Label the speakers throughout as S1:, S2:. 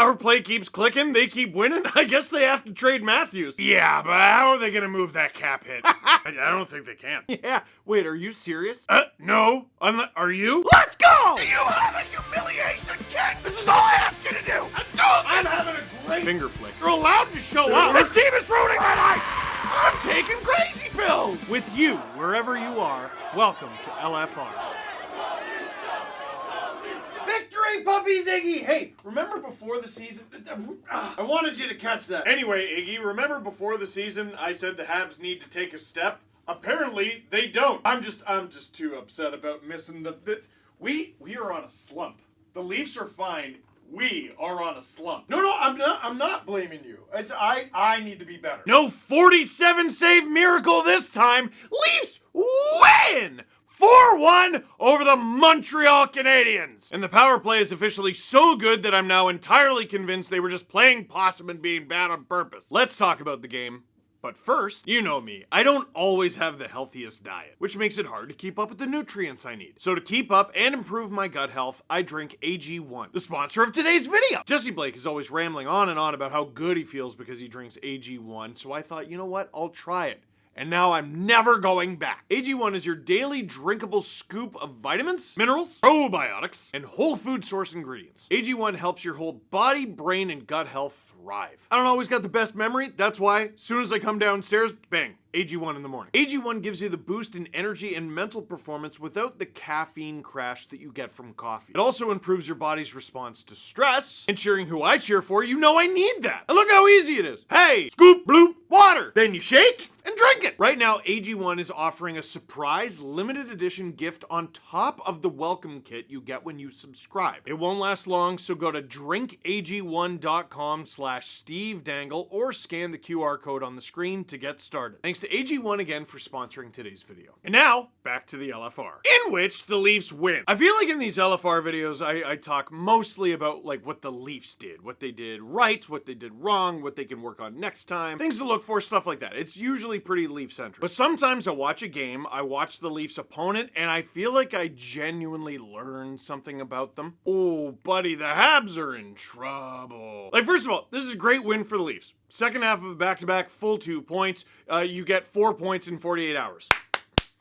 S1: power play keeps clicking, they keep winning. I guess they have to trade Matthews. Yeah, but how are they gonna move that cap hit? I don't think they can. Yeah, wait, are you serious? No. Are you? Let's go! Do you have a humiliation kit? This is all I ask you to do. I'm having a great finger flick. You're allowed to show up. This team is ruining my life. I'm taking crazy pills. With you, wherever you are, welcome to LFR. Victory, puppies, Iggy! Hey, remember before the season? I wanted you to catch that. Anyway, Iggy, remember before the season I said the Habs need to take a step? Apparently, they don't. I'm just too upset about missing we are on a slump. The Leafs are fine. We are on a slump. No, I'm not blaming you. It's I need to be better. No 47 save miracle this time. Leafs win! 4-1 over the Montreal Canadiens. And the power play is officially so good that I'm now entirely convinced they were just playing possum and being bad on purpose. Let's talk about the game. But first, you know me, I don't always have the healthiest diet, which makes it hard to keep up with the nutrients I need. So to keep up and improve my gut health, I drink AG1, the sponsor of today's video. Jesse Blake is always rambling on and on about how good he feels because he drinks AG1, so I thought, you know what, I'll try it. And now I'm never going back. AG1 is your daily drinkable scoop of vitamins, minerals, probiotics, and whole food source ingredients. AG1 helps your whole body, brain, and gut health thrive. I don't always got the best memory. That's why, as soon as I come downstairs, bang, AG1 in the morning. AG1 gives you the boost in energy and mental performance without the caffeine crash that you get from coffee. It also improves your body's response to stress. And cheering who I cheer for, you know I need that. And look how easy it is. Hey, scoop, bloop, water. Then you shake and drink it. Right now, AG1 is offering a surprise limited edition gift on top of the welcome kit you get when you subscribe. It won't last long, so go to drinkag1.com/Steve Dangle or scan the QR code on the screen to get started. Thanks to AG1 again for sponsoring today's video. And now, back to the LFR, in which the Leafs win. I feel like in these LFR videos, I talk mostly about like what the Leafs did, what they did right, what they did wrong, what they can work on next time, things to look for, stuff like that. It's usually pretty Leaf-centric. But sometimes I watch a game, I watch the Leafs opponent, and I feel like I genuinely learn something about them. Oh, buddy, the Habs are in trouble. Like, first of all, this is a great win for the Leafs. Second half of the back-to-back, full 2 points. You get 4 points in 48 hours.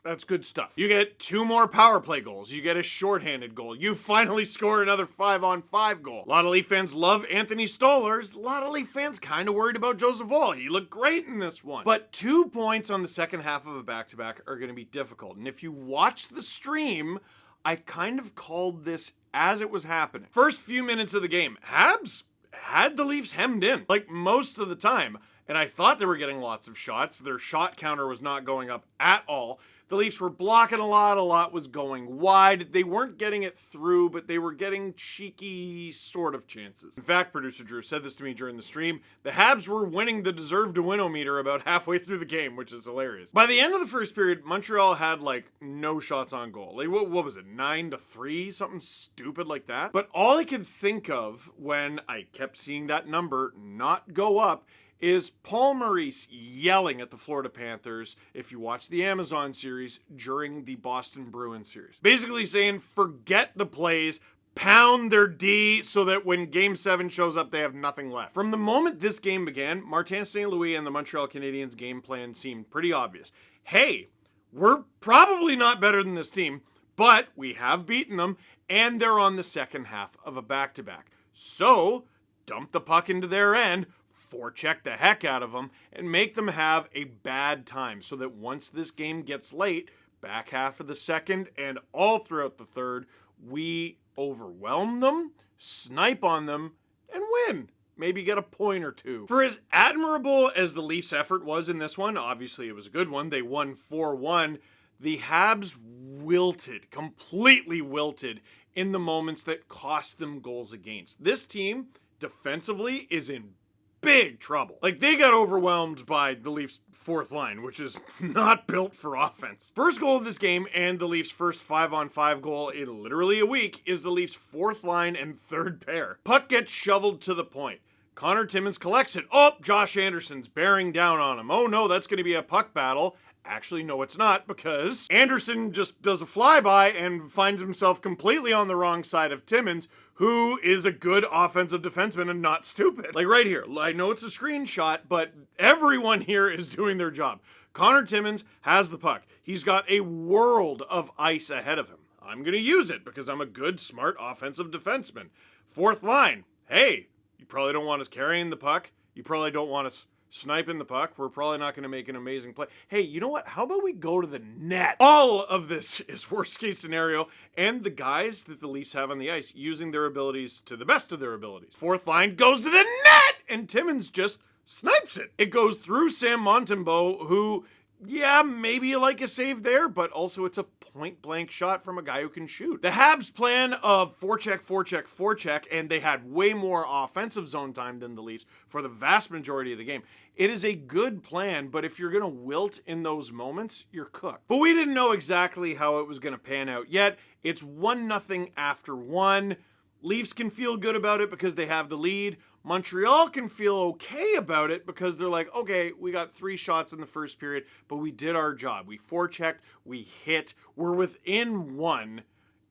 S1: That's good stuff. You get 2 more power play goals. You get a shorthanded goal. You finally score another 5-on-5 goal. A lot of Leaf fans love Anthony Stolarz. A lot of Leaf fans kind of worried about Joseph Woll. He looked great in this one. But 2 points on the second half of a back-to-back are going to be difficult. And if you watch the stream, I kind of called this as it was happening. First few minutes of the game, Habs had the Leafs hemmed in, like most of the time. And I thought they were getting lots of shots. Their shot counter was not going up at all. The Leafs were blocking a lot was going wide. They weren't getting it through, but they were getting cheeky sort of chances. In fact, producer Drew said this to me during the stream, the Habs were winning the deserve to win-o-meter about halfway through the game, which is hilarious. By the end of the first period, Montreal had like no shots on goal. Like what was it, 9-3? Something stupid like that. But all I could think of when I kept seeing that number not go up is Paul Maurice yelling at the Florida Panthers, if you watch the Amazon series, during the Boston Bruins series. Basically saying, forget the plays, pound their D so that when Game 7 shows up, they have nothing left. From the moment this game began, Martin St. Louis and the Montreal Canadiens game plan seemed pretty obvious. Hey, we're probably not better than this team, but we have beaten them, and they're on the second half of a back-to-back. So, dump the puck into their end, forecheck the heck out of them, and make them have a bad time so that once this game gets late, back half of the second and all throughout the third, we overwhelm them, snipe on them, and win. Maybe get a point or two. For as admirable as the Leafs' effort was in this one, obviously it was a good one, they won 4-1, the Habs wilted, completely wilted in the moments that cost them goals against. This team, defensively, is in big trouble. Like, they got overwhelmed by the Leafs' fourth line, which is not built for offense. First goal of this game and the Leafs' first 5-on-5 goal in literally a week is the Leafs' fourth line and third pair. Puck gets shoveled to the point. Connor Timmins collects it. Oh, Josh Anderson's bearing down on him. Oh no, that's going to be a puck battle. Actually, no, it's not, because Anderson just does a flyby and finds himself completely on the wrong side of Timmins, who is a good offensive defenseman and not stupid. Like right here, I know it's a screenshot, but everyone here is doing their job. Connor Timmins has the puck. He's got a world of ice ahead of him. I'm going to use it because I'm a good, smart offensive defenseman. Fourth line, hey, you probably don't want us carrying the puck. You probably don't want us sniping the puck. We're probably not going to make an amazing play. Hey, you know what? How about we go to the net? All of this is worst case scenario, and the guys that the Leafs have on the ice using their abilities to the best of their abilities. Fourth line goes to the net, and Timmins just snipes it. It goes through Sam Montembeault, who, yeah, maybe you like a save there, but also it's a point-blank shot from a guy who can shoot. The Habs' plan of forecheck, forecheck, forecheck, and they had way more offensive zone time than the Leafs for the vast majority of the game. It is a good plan, but if you're going to wilt in those moments, you're cooked. But we didn't know exactly how it was going to pan out yet. It's 1-0 after 1. Leafs can feel good about it because they have the lead. Montreal can feel okay about it because they're like, okay, we got 3 shots in the first period, but we did our job. We forechecked, we hit, we're within 1.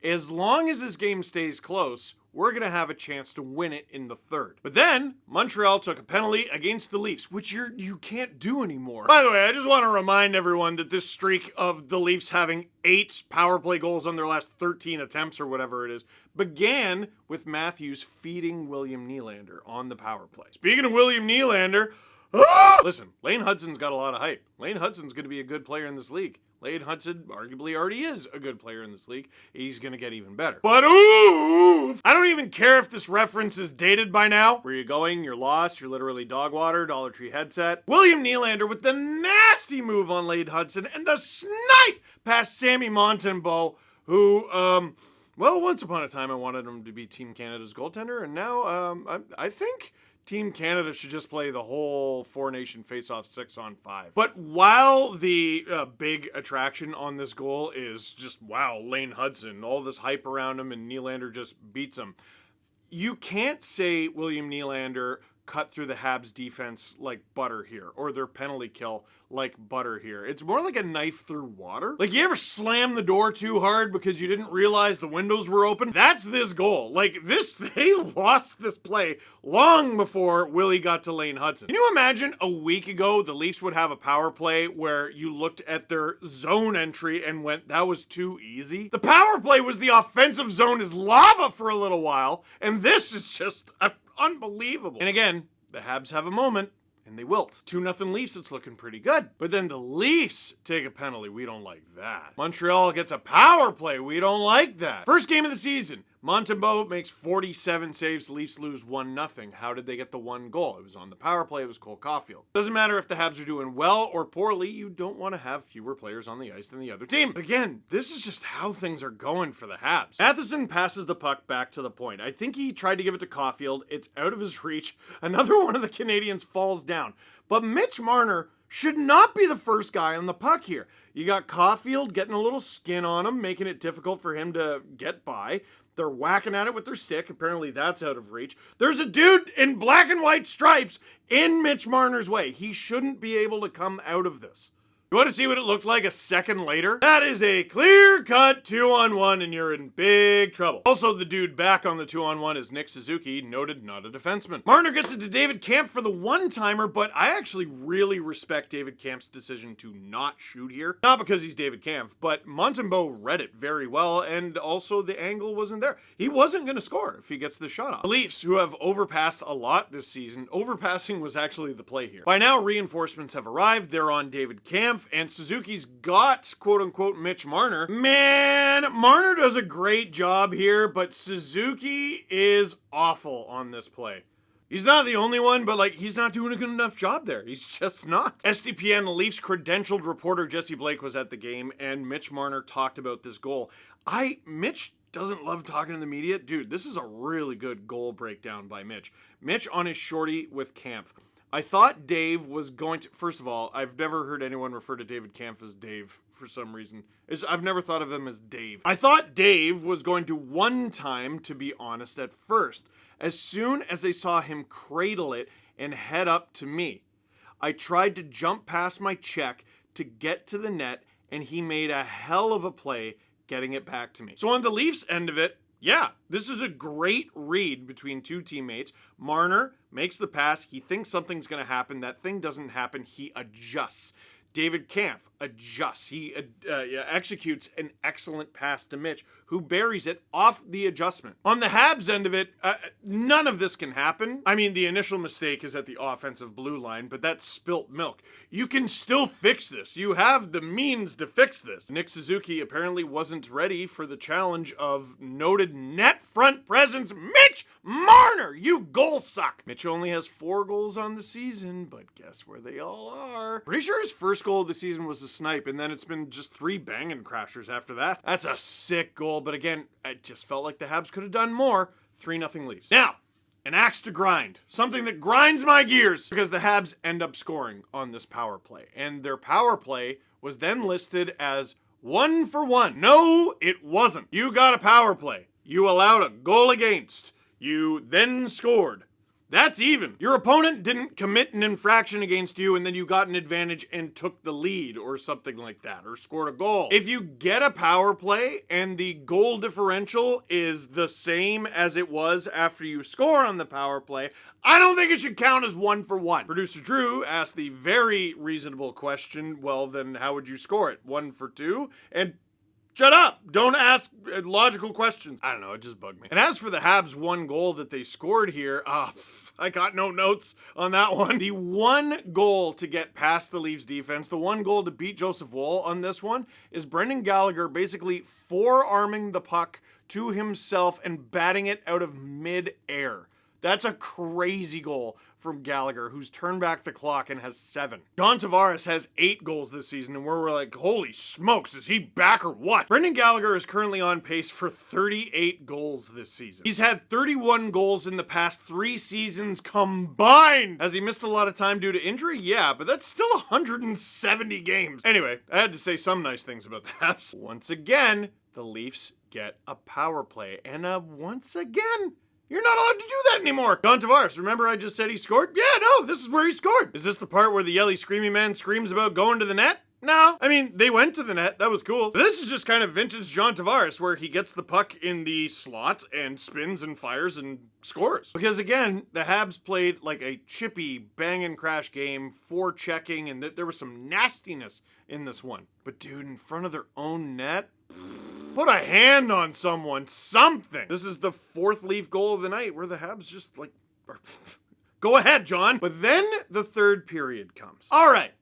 S1: As long as this game stays close, we're going to have a chance to win it in the third. But then, Montreal took a penalty against the Leafs, which you can't do anymore. By the way, I just want to remind everyone that this streak of the Leafs having 8 power play goals on their last 13 attempts or whatever it is began with Matthews feeding William Nylander on the power play. Speaking of William Nylander, listen, Lane Hudson's got a lot of hype. Lane Hudson's going to be a good player in this league. Lane Hudson arguably already is a good player in this league. He's going to get even better. But ooh, I don't even care if this reference is dated by now. Where you going? You're lost. You're literally dog water, Dollar Tree headset. William Nylander with the nasty move on Lane Hudson and the snipe past Sammy Montembeault, who, well, once upon a time I wanted him to be Team Canada's goaltender, and now I think Team Canada should just play the whole four-nation face-off 6-on-5. But while the big attraction on this goal is just, wow, Lane Hudson, all this hype around him, and Nylander just beats him, you can't say William Nylander cut through the Habs defense like butter here, or their penalty kill like butter here. It's more like a knife through water. Like, you ever slam the door too hard because you didn't realize the windows were open? That's this goal. Like, they lost this play long before Willie got to Lane Hudson. Can you imagine a week ago the Leafs would have a power play where you looked at their zone entry and went, that was too easy? The power play was the offensive zone is lava for a little while, and this is just unbelievable. And again, the Habs have a moment, and they wilt. 2-0 Leafs, it's looking pretty good. But then the Leafs take a penalty. We don't like that. Montreal gets a power play. We don't like that. First game of the season, Montembeault makes 47 saves. Leafs lose 1-0. How did they get the 1 goal? It was on the power play. It was Cole Caulfield. Doesn't matter if the Habs are doing well or poorly. You don't want to have fewer players on the ice than the other team. But again, this is just how things are going for the Habs. Matheson passes the puck back to the point. I think he tried to give it to Caulfield. It's out of his reach. Another one of the Canadians falls down. But Mitch Marner should not be the first guy on the puck here. You got Caulfield getting a little skin on him, making it difficult for him to get by. They're whacking at it with their stick. Apparently that's out of reach. There's a dude in black and white stripes in Mitch Marner's way. He shouldn't be able to come out of this. You want to see what it looked like a second later? That is a clear-cut 2-on-1, and you're in big trouble. Also, the dude back on the 2-on-1 is Nick Suzuki, noted not a defenseman. Marner gets it to David Kampf for the one-timer, but I actually really respect David Kampf's decision to not shoot here. Not because he's David Kampf, but Montembeault read it very well, and also the angle wasn't there. He wasn't going to score if he gets the shot off. The Leafs, who have overpassed a lot this season, overpassing was actually the play here. By now, reinforcements have arrived. They're on David Kampf, and Suzuki's got, quote-unquote, Mitch Marner. Man, Marner does a great job here, but Suzuki is awful on this play. He's not the only one, but, like, he's not doing a good enough job there. He's just not. SDPN, the Leafs credentialed reporter Jesse Blake was at the game, and Mitch Marner talked about this goal. Mitch doesn't love talking to the media. Dude, this is a really good goal breakdown by Mitch. Mitch on his shorty with Kampf. I thought Dave was going to... First of all, I've never heard anyone refer to David Kampf as Dave for some reason. I've never thought of him as Dave. I thought Dave was going to one time, to be honest, at first. As soon as I saw him cradle it and head up to me, I tried to jump past my check to get to the net, and he made a hell of a play getting it back to me. So on the Leafs end of it, yeah, this is a great read between two teammates. Marner makes the pass. He thinks something's going to happen. That thing doesn't happen. He adjusts. David Kampf adjusts. He executes an excellent pass to Mitch, who buries it off the adjustment. On the Habs end of it, none of this can happen. I mean, the initial mistake is at the offensive blue line, but that's spilt milk. You can still fix this. You have the means to fix this. Nick Suzuki apparently wasn't ready for the challenge of noted net front presence Mitch Marner. You goal suck. Mitch only has 4 goals on the season, but guess where they all are? Pretty sure his first goal of the season was a snipe, and then it's been just 3 banging crashers after that. That's a sick goal, but again, I just felt like the Habs could have done more. 3-0 Leafs. Now, an axe to grind. Something that grinds my gears, because the Habs end up scoring on this power play. And their power play was then listed as 1 for 1. No, it wasn't. You got a power play. You allowed a goal against. You then scored. That's even. Your opponent didn't commit an infraction against you and then you got an advantage and took the lead or something like that, or scored a goal. If you get a power play and the goal differential is the same as it was after you score on the power play, I don't think it should count as 1 for 1. Producer Drew asked the very reasonable question, well then how would you score it? 1 for 2? And shut up! Don't ask logical questions. I don't know, it just bugged me. And as for the Habs' 1 goal that they scored here, I got no notes on that one. The 1 goal to get past the Leafs defense, the 1 goal to beat Joseph Woll on this one, is Brendan Gallagher basically forearming the puck to himself and batting it out of mid-air. That's a crazy goal from Gallagher, who's turned back the clock and has 7. John Tavares has 8 goals this season, and we're like, holy smokes, is he back or what? Brendan Gallagher is currently on pace for 38 goals this season. He's had 31 goals in the past 3 seasons combined. Has he missed a lot of time due to injury? Yeah, but that's still 170 games. Anyway, I had to say some nice things about the Habs. Once again, the Leafs get a power play, and once again, you're not allowed to do that anymore. John Tavares, remember I just said he scored? Yeah, no, this is where he scored. Is this the part where the yelly screamy man screams about going to the net? No. I mean, they went to the net. That was cool. But this is just kind of vintage John Tavares, where he gets the puck in the slot and spins and fires and scores. Because again, the Habs played like a chippy bang and crash game, forechecking, and there was some nastiness in this one. But dude, in front of their own net, put a hand on someone, something. This is the 4th Leaf goal of the night where the Habs just like, go ahead, John. But then the 3rd period comes. All right,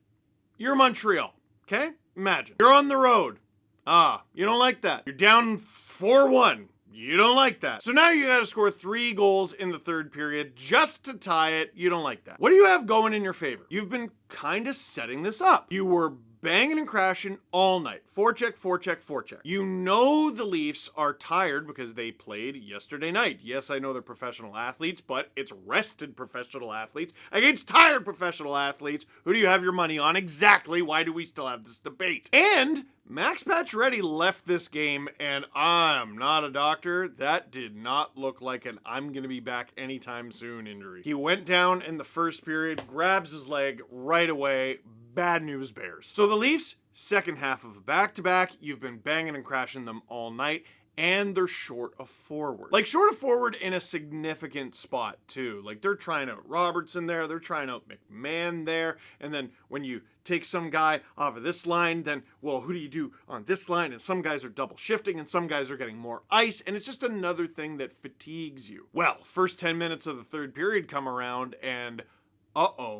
S1: you're Montreal, okay? Imagine. You're on the road. You don't like that. You're down 4-1. You don't like that. So now you gotta score 3 goals in the 3rd period just to tie it. You don't like that. What do you have going in your favor? You've been kind of setting this up. You were banging and crashing all night. Forecheck, forecheck, forecheck. You know the Leafs are tired because they played yesterday night. Yes, I know they're professional athletes, but it's rested professional athletes against tired professional athletes. Who do you have your money on? Exactly. Why do we still have this debate? And Max Pacioretty left this game, and I'm not a doctor. That did not look like an I'm gonna be back anytime soon injury. He went down in the 1st period, grabs his leg right away. Bad news bears. So the Leafs, 2nd half of a back-to-back, you've been banging and crashing them all night, and they're short of forward. Like, short of forward in a significant spot, too. Like, they're trying out Robertson there, they're trying out McMahon there, and then when you take some guy off of this line, then, well, who do you do on this line? And some guys are double shifting, and some guys are getting more ice, and it's just another thing that fatigues you. Well, first 10 minutes of the 3rd period come around, and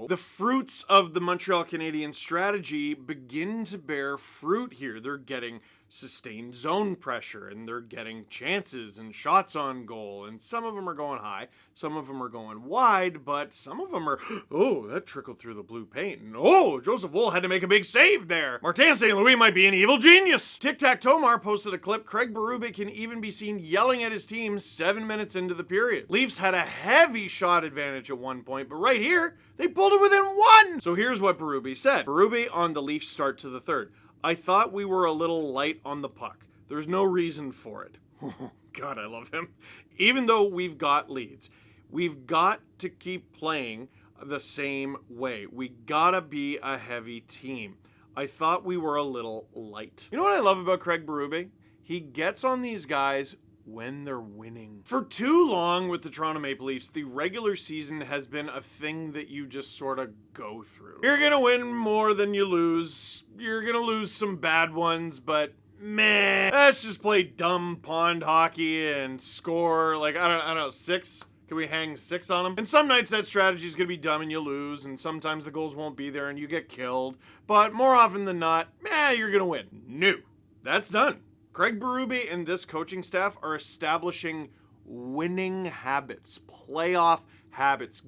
S1: the fruits of the Montreal Canadiens strategy begin to bear fruit here. They're getting sustained zone pressure, and they're getting chances and shots on goal, and some of them are going high, some of them are going wide, but some of them are, that trickled through the blue paint, and Joseph Woll had to make a big save there. Martin St. Louis might be an evil genius. Tic Tac Tomar posted a clip. Craig Berube can even be seen yelling at his team 7 minutes into the period. Leafs had a heavy shot advantage at one point, but right here, they pulled it within 1. So here's what Berube said. Berube on the Leafs start to the 3rd. I thought we were a little light on the puck. There's no reason for it. Oh, God, I love him. Even though we've got leads, we've got to keep playing the same way. We gotta be a heavy team. I thought we were a little light. You know what I love about Craig Berube? He gets on these guys when they're winning. For too long with the Toronto Maple Leafs, the regular season has been a thing that you just sort of go through. You're gonna win more than you lose. You're gonna lose some bad ones, but meh. Let's just play dumb pond hockey and score, like, I don't know, 6? Can we hang 6 on them? And some nights that strategy is gonna be dumb and you lose, and sometimes the goals won't be there and you get killed. But more often than not, you're gonna win. No. That's done. Craig Berube and this coaching staff are establishing winning habits, playoff habits.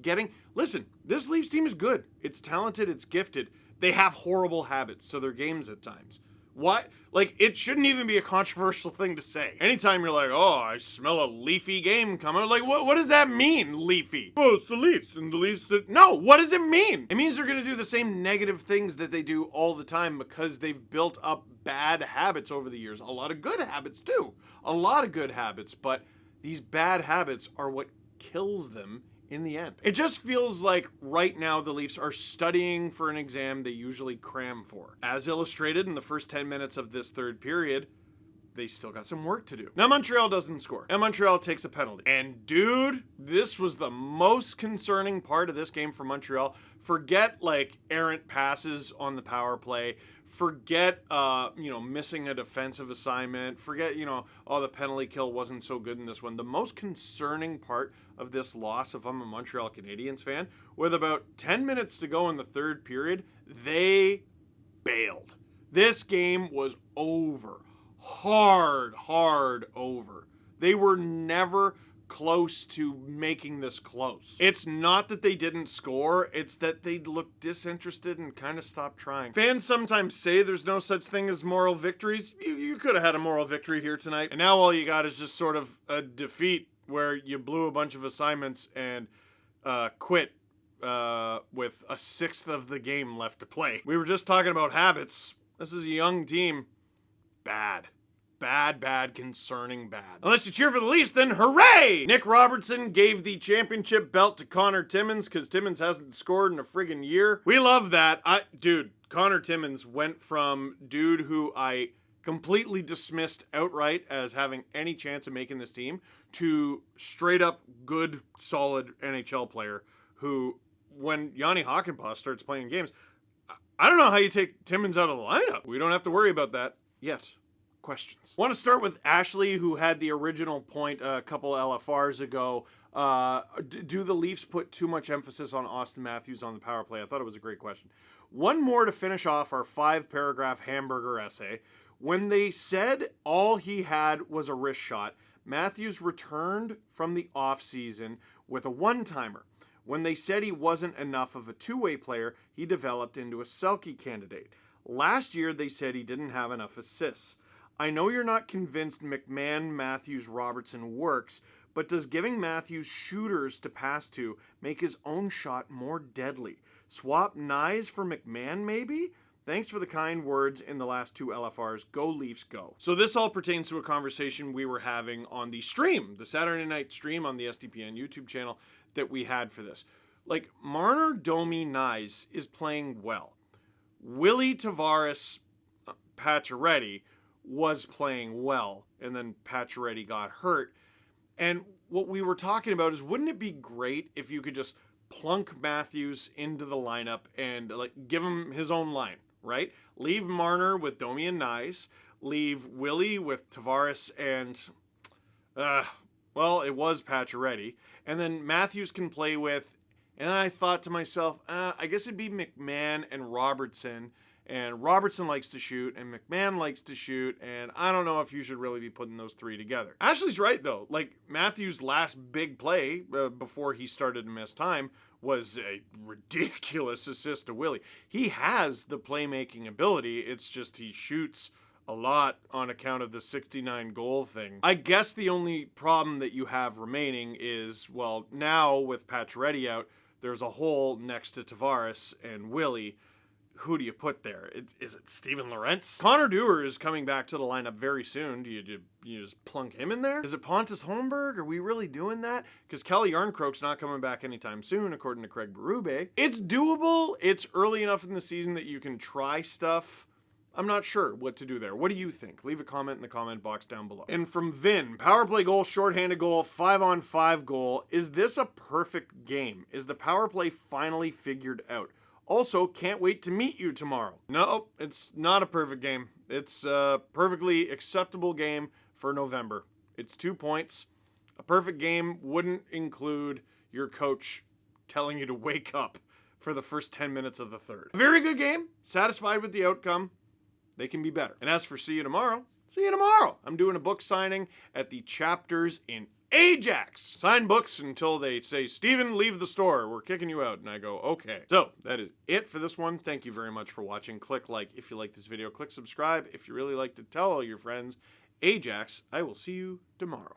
S1: Listen, this Leafs team is good. It's talented, it's gifted. They have horrible habits to their games at times. What? Like, it shouldn't even be a controversial thing to say. Anytime you're like, oh, I smell a Leafy game coming, like, what does that mean, Leafy? Oh, it's the Leafs, and the Leafs that... No, what does it mean? It means they're gonna do the same negative things that they do all the time because they've built up bad habits over the years. A lot of good habits, too. A lot of good habits, but these bad habits are what kills them in the end. It just feels like right now the Leafs are studying for an exam they usually cram for. As illustrated in the first 10 minutes of this third period, they still got some work to do. Now Montreal doesn't score, and Montreal takes a penalty. And dude, this was the most concerning part of this game for Montreal. Forget like errant passes on the power play. Forget, missing a defensive assignment. Forget, the penalty kill wasn't so good in this one. The most concerning part of this loss, if I'm a Montreal Canadiens fan, with about 10 minutes to go in the third period, they bailed. This game was over. Hard over. They were never close to making this close. It's not that they didn't score, it's that they looked disinterested and kind of stopped trying. Fans sometimes say there's no such thing as moral victories. You could have had a moral victory here tonight, and now all you got is just sort of a defeat where you blew a bunch of assignments and quit with a sixth of the game left to play. We were just talking about habits. This is a young team. Bad, concerning bad. Unless you cheer for the Leafs, then hooray! Nick Robertson gave the championship belt to Connor Timmins because Timmins hasn't scored in a friggin' year. We love that. Connor Timmins went from dude who I completely dismissed outright as having any chance of making this team to straight up good, solid NHL player who, when Yanni Hakanpää starts playing games, I don't know how you take Timmins out of the lineup. We don't have to worry about that yet. Questions. Want to start with Ashley, who had the original point a couple LFRs ago. Do the Leafs put too much emphasis on Austin Matthews on the power play? I thought it was a great question. One more to finish off our 5-paragraph hamburger essay. When they said all he had was a wrist shot, Matthews returned from the offseason with a one-timer. When they said he wasn't enough of a two-way player, he developed into a Selke candidate. Last year, they said he didn't have enough assists. I know you're not convinced McMann, Matthews, Robertson works, but does giving Matthews shooters to pass to make his own shot more deadly? Swap Nyes for McMann, maybe? Thanks for the kind words in the last 2 LFRs. Go Leafs, go. So this all pertains to a conversation we were having on the stream, the Saturday night stream on the SDPN YouTube channel that we had for this. Like, Marner, Domi, Nyes is playing well. Willie Tavares, Pacioretty was playing well, and then Pacioretty got hurt. And what we were talking about is, wouldn't it be great if you could just plunk Matthews into the lineup and give him his own line, right? Leave Marner with Domi and Nyes, leave Willie with Tavares and, it was Pacioretty, and then Matthews can play with, and I thought to myself, I guess it'd be McMann and Robertson. And Robertson likes to shoot, and McMann likes to shoot, and I don't know if you should really be putting those 3 together. Ashley's right, though. Like, Matthews' last big play before he started to miss time was a ridiculous assist to Willie. He has the playmaking ability. It's just he shoots a lot on account of the 69 goal thing. I guess the only problem that you have remaining is, well, now with Pacioretty out, there's a hole next to Tavares and Willie. Who do you put there? Is it Steven Lorentz? Connor Dewar is coming back to the lineup very soon. Do you just plunk him in there? Is it Pontus Holmberg? Are we really doing that? Because Kelly Yarncroke's not coming back anytime soon, according to Craig Berube. It's doable. It's early enough in the season that you can try stuff. I'm not sure what to do there. What do you think? Leave a comment in the comment box down below. And from Vin, power play goal, shorthanded goal, 5-on-5 goal. Is this a perfect game? Is the power play finally figured out? Also, can't wait to meet you tomorrow. No, it's not a perfect game. It's a perfectly acceptable game for November. It's 2 points. A perfect game wouldn't include your coach telling you to wake up for the first 10 minutes of the third. A very good game. Satisfied with the outcome. They can be better. And as for see you tomorrow, I'm doing a book signing at the Chapters in Ajax. Sign books until they say, Steven, leave the store. We're kicking you out. And I go, okay. So that is it for this one. Thank you very much for watching. Click like if you like this video. Click subscribe if you really like to tell all your friends. Ajax, I will see you tomorrow.